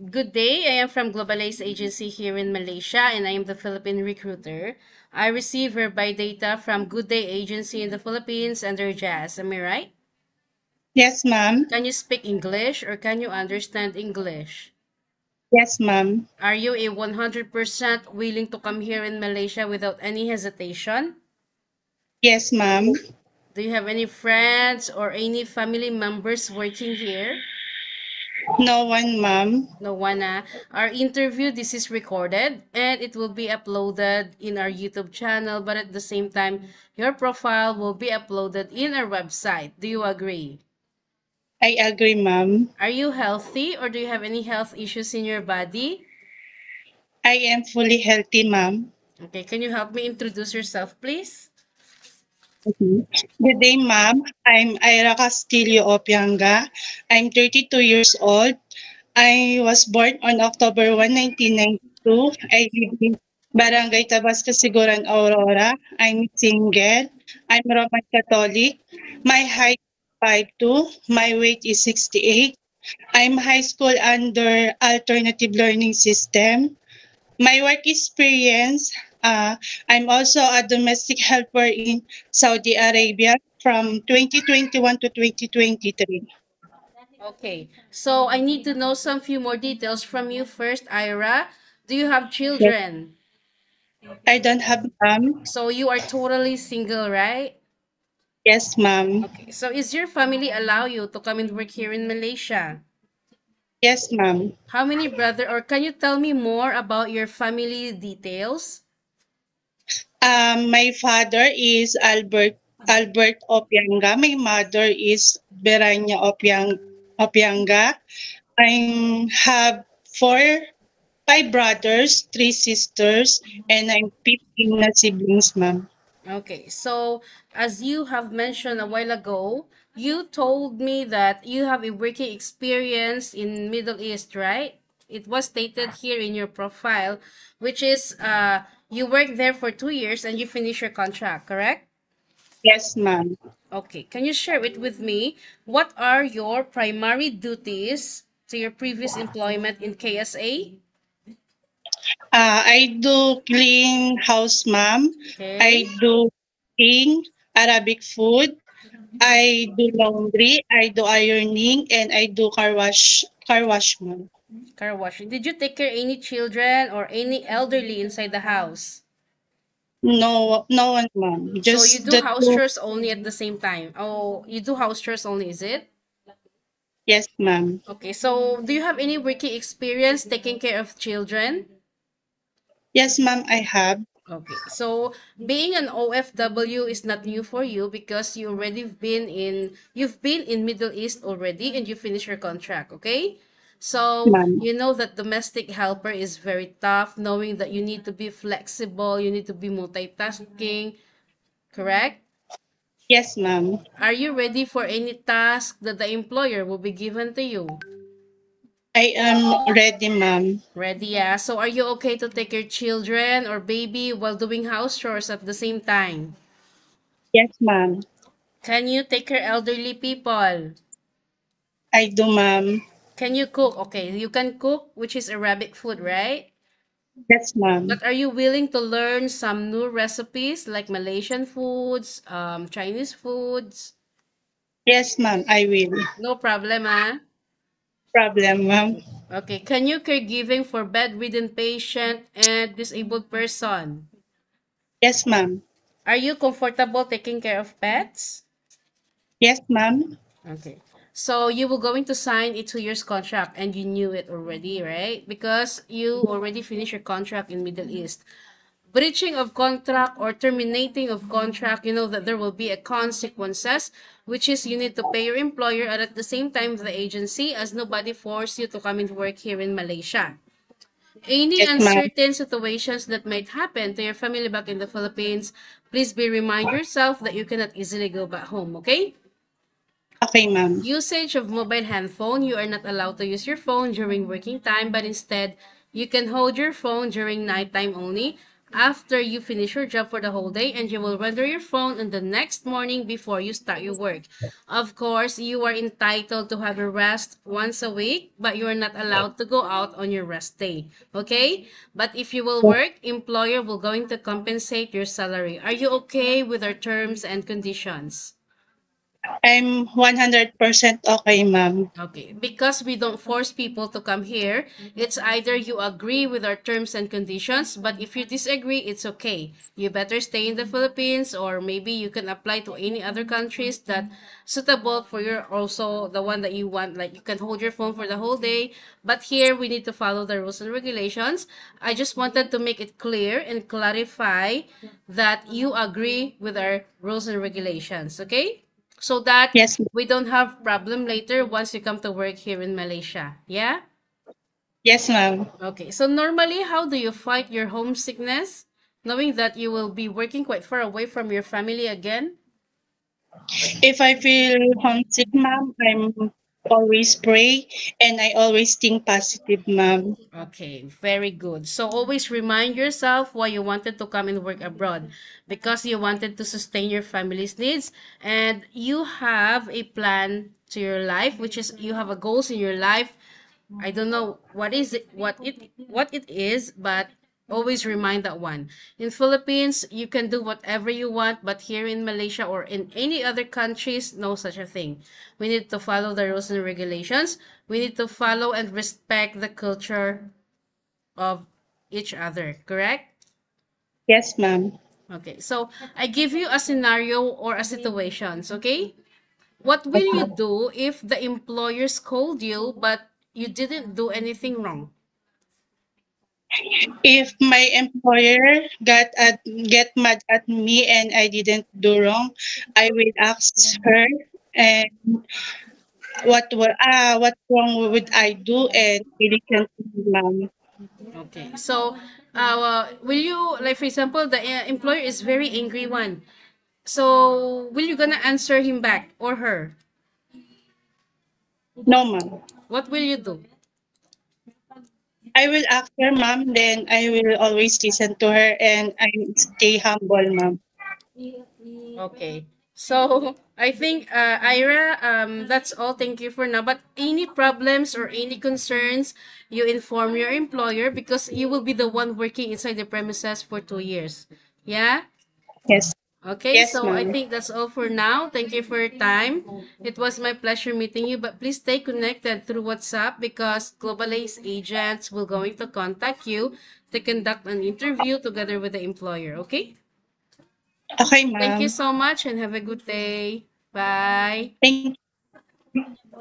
Good day. I am from Globalize Agency here in Malaysia and I am the Philippine recruiter. I receive hereby data from Good Day Agency in the Philippines under Jazz. Am I right? Yes, ma'am. Can you speak English or can you understand English? Yes, ma'am. Are you a 100% willing to come here in Malaysia without any hesitation? Yes, ma'am. Do you have any friends or any family members working here? No one, ma'am. No one. Our interview, this is recorded and it will be uploaded in our YouTube channel, but at the same time, your profile will be uploaded in our website. Do you agree? I agree, ma'am. Are you healthy or do you have any health issues in your body? I am fully healthy, ma'am. Okay, can you help me introduce yourself, please? Mhm. Good day, ma'am. I'm Ira Castillo Opianga. I'm 32 years old. I was born on October 1, 1992. I live in Barangay Tabasco, Siguran, Aurora. I'm single. I'm Roman Catholic. My height is 5'2". My weight is 68. I'm high school under alternative learning system. My work experience, I'm also a domestic helper in Saudi Arabia from 2021 to 2023. Okay, so I need to know some few more details from you first, Ira. Do you have Yes, children? I don't have mom. So you are totally single, right? Yes, mom. Okay, so is your family allow you to come and work here in Malaysia? Yes, mom. How many brother or can you tell me more about your family details? My father is Albert Opianga. My mother is Beranya Opianga. I have five brothers, three sisters, and I'm 15 na siblings, ma'am. Okay, so as you have mentioned a while ago, you told me that you have a working experience in Middle East, right? It was stated here in your profile, which is you worked there for 2 years and you finish your contract, correct? Yes, ma'am. Okay, can you share it with me? What are your primary duties to your previous employment in KSA? I do clean house, ma'am. Okay, I do cooking, Arabic food. I do laundry. I do ironing, and I do Car wash, ma'am. car washing. Did you take care any children or any elderly inside the house? No, no one, ma'am. So you Just do the house two. chores only at the same time. Oh, you do house chores only, is it? Yes, ma'am. Okay, so do you have any working experience taking care of children? Yes, ma'am. I have. Okay, so being an OFW is not new for you because you've been in Middle East already and you finished your contract, okay? So Ma'am. you know that domestic helper is very tough, knowing that you need to be flexible, you need to be multitasking, correct? Yes, ma'am. Are you ready for any task that the employer will be given to you? I am ready, ma'am. Ready, yeah. So are you okay to take your children or baby while doing house chores at the same time? Yes, ma'am. Can you take care elderly people? I do, ma'am. Can you cook? Okay, you can cook, which is Arabic food, right? Yes, ma'am. But are you willing to learn some new recipes like Malaysian foods, Chinese foods? Yes, ma'am. I will. No problem, ah. Problem, ma'am. Okay, can you caregiving for bedridden patient and disabled person? Yes, ma'am. Are you comfortable taking care of pets? Yes, ma'am. Okay. So you were going to sign a 2 years contract and you knew it already, right? Because you already finished your contract in Middle East. Breaching of contract or terminating of contract, you know that there will be a consequences, which is you need to pay your employer and at the same time the agency as nobody forced you to come and work here in Malaysia. Any Yes, ma'am. uncertain situations that might happen to your family back in the Philippines, please be remind yourself that you cannot easily go back home, okay? Okay, ma'am. Usage of mobile handphone, you are not allowed to use your phone during working time, but instead, you can hold your phone during nighttime only. after you finish your job for the whole day, and you will render your phone on the next morning before you start your work. Of course, you are entitled to have a rest once a week, but you are not allowed to go out on your rest day. Okay? But if you will work, employer will going to compensate your salary. Are you okay with our terms and conditions? I'm 100% okay, ma'am. Okay, because we don't force people to come here, it's either you agree with our terms and conditions, but if you disagree, it's okay. You better stay in the Philippines, or maybe you can apply to any other countries that suitable for your, also the one that you want, like you can hold your phone for the whole day. But here we need to follow the rules and regulations. I just wanted to make it clear and clarify that you agree with our rules and regulations, okay? So that Yes, we don't have problem later once you come to work here in Malaysia. Yeah? yes, ma'am. Okay. So normally, how do you fight your homesickness, knowing that you will be working quite far away from your family again? If I feel homesick, ma'am, I'm always pray and I always think positive, ma'am. Okay, very good. So always remind yourself why you wanted to come and work abroad, because you wanted to sustain your family's needs, and you have a plan to your life, which is you have a goals in your life. I don't know what it is, but always remind that one. In Philippines, you can do whatever you want, but here in Malaysia or in any other countries, no such a thing. We need to follow the rules and regulations. We need to follow and respect the culture of each other, correct? Yes, ma'am. Okay, so I give you a scenario or a situations, okay? What will you Okay. do if the employer scold you but you didn't do anything wrong? If my employer get mad at me and I didn't do wrong, I will ask her and what wrong would I do and will listen to me, ma'am. Okay. So, will you, like for example, the employer is very angry one. So, will you gonna answer him back or her? No, ma'am. What will you do? I will ask her, ma'am, then I will always listen to her and I will stay humble, ma'am. Okay. So, I think, Ira, that's all. Thank you for now. But any problems or any concerns, you inform your employer because you will be the one working inside the premises for 2 years. Yeah? Yes. Okay, Yes, so I ma'am. think that's all for now. Thank you for your time. It was my pleasure meeting you, but please stay connected through WhatsApp because Global Ace agents will going to contact you to conduct an interview together with the employer. Okay? Okay, Thank you ma'am. so much and have a good day. Bye. Thank